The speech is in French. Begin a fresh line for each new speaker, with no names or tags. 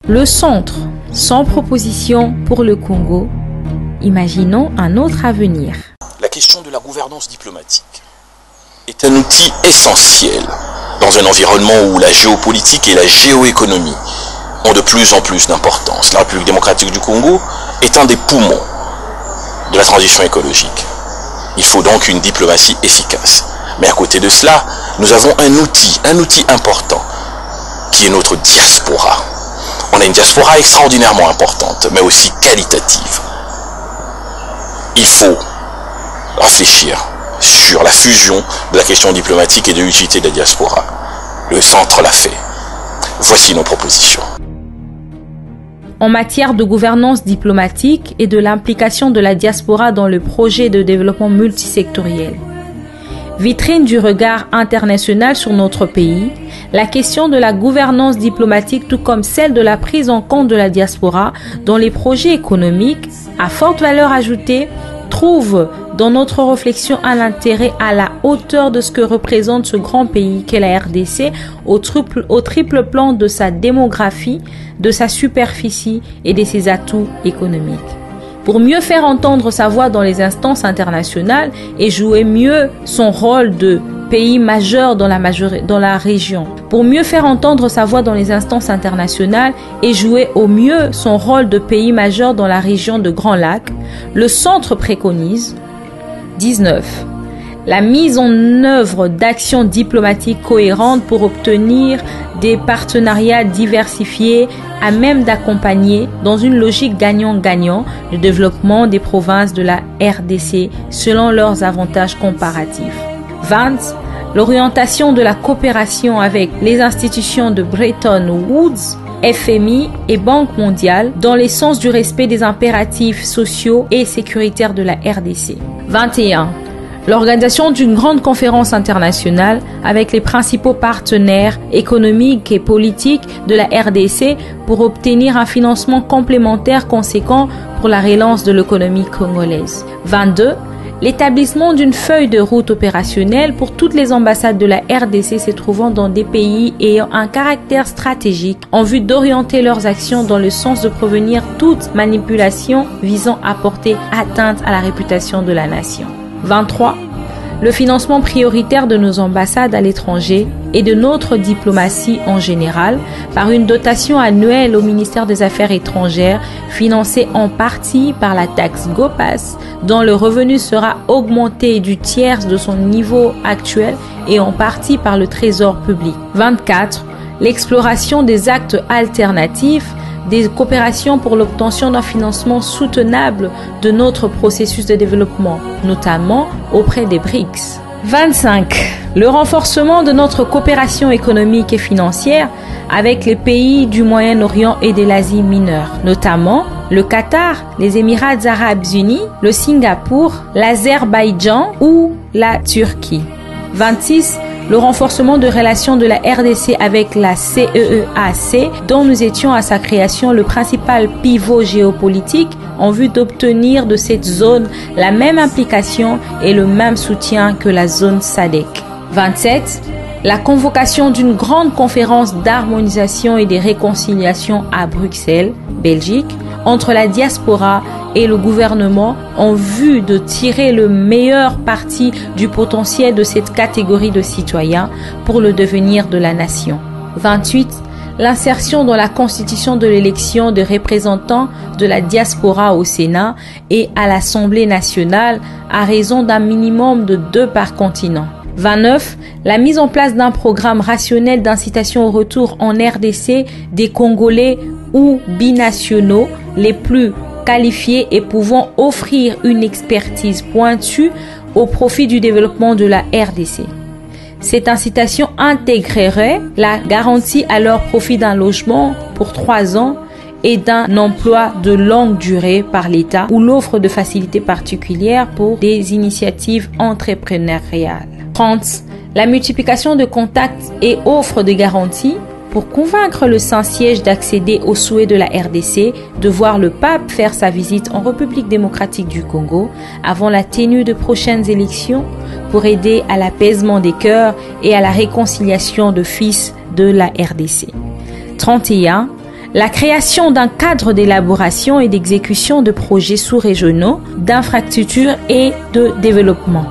Le centre, sans proposition pour le Congo. Imaginons un autre avenir.
La question de la gouvernance diplomatique est un outil essentiel dans un environnement où la géopolitique et la géoéconomie ont de plus en plus d'importance. La République démocratique du Congo est un des poumons de la transition écologique. Il faut donc une diplomatie efficace. Mais à côté de cela, nous avons un outil important, qui est notre diaspora. On a une diaspora extraordinairement importante, mais aussi qualitative. Il faut réfléchir sur la fusion de la question diplomatique et de l'utilité de la diaspora. Le centre l'a fait. Voici nos propositions.
En matière de gouvernance diplomatique et de l'implication de la diaspora dans le projet de développement multisectoriel. Vitrine du regard international sur notre pays, la question de la gouvernance diplomatique tout comme celle de la prise en compte de la diaspora dans les projets économiques à forte valeur ajoutée trouve dans notre réflexion un intérêt à la hauteur de ce que représente ce grand pays qu'est la RDC au triple plan de sa démographie, de sa superficie et de ses atouts économiques. Pour mieux faire entendre sa voix dans les instances internationales et jouer mieux son rôle de pays majeur dans la région. Pour mieux faire entendre sa voix dans les instances internationales et jouer au mieux son rôle de pays majeur dans la région de Grand Lac, le centre préconise 19. La mise en œuvre d'actions diplomatiques cohérentes pour obtenir des partenariats diversifiés à même d'accompagner, dans une logique gagnant-gagnant, le développement des provinces de la RDC selon leurs avantages comparatifs. 20. L'orientation de la coopération avec les institutions de Bretton Woods, FMI et Banque mondiale dans le sens du respect des impératifs sociaux et sécuritaires de la RDC. 21. L'organisation d'une grande conférence internationale avec les principaux partenaires économiques et politiques de la RDC pour obtenir un financement complémentaire conséquent pour la relance de l'économie congolaise. 22. L'établissement d'une feuille de route opérationnelle pour toutes les ambassades de la RDC se trouvant dans des pays ayant un caractère stratégique en vue d'orienter leurs actions dans le sens de prévenir toute manipulation visant à porter atteinte à la réputation de la nation. 23. Le financement prioritaire de nos ambassades à l'étranger et de notre diplomatie en général par une dotation annuelle au ministère des Affaires étrangères financée en partie par la taxe GOPAS dont le revenu sera augmenté du tiers de son niveau actuel et en partie par le trésor public. 24. L'exploration des actes alternatifs des coopérations pour l'obtention d'un financement soutenable de notre processus de développement, notamment auprès des BRICS. 25. Le renforcement de notre coopération économique et financière avec les pays du Moyen-Orient et de l'Asie mineure, notamment le Qatar, les Émirats arabes unis, le Singapour, l'Azerbaïdjan ou la Turquie. 26. Le renforcement de relations de la RDC avec la CEEAC, dont nous étions à sa création le principal pivot géopolitique, en vue d'obtenir de cette zone la même implication et le même soutien que la zone SADC. 27. La convocation d'une grande conférence d'harmonisation et de réconciliation à Bruxelles, Belgique, entre la diaspora et le gouvernement en vue de tirer le meilleur parti du potentiel de cette catégorie de citoyens pour le devenir de la nation. 28. L'insertion dans la constitution de l'élection de représentants de la diaspora au Sénat et à l'Assemblée nationale à raison d'un minimum de 2 par continent. 29. La mise en place d'un programme rationnel d'incitation au retour en RDC des Congolais ou binationaux les plus qualifiés et pouvant offrir une expertise pointue au profit du développement de la RDC. Cette incitation intégrerait la garantie à leur profit d'un logement pour 3 ans et d'un emploi de longue durée par l'État ou l'offre de facilités particulières pour des initiatives entrepreneuriales. 30. La multiplication de contacts et offres de garanties pour convaincre le Saint-Siège d'accéder aux souhaits de la RDC de voir le pape faire sa visite en République démocratique du Congo avant la tenue de prochaines élections pour aider à l'apaisement des cœurs et à la réconciliation de fils de la RDC. 31. La création d'un cadre d'élaboration et d'exécution de projets sous-régionaux, d'infrastructures et de développement.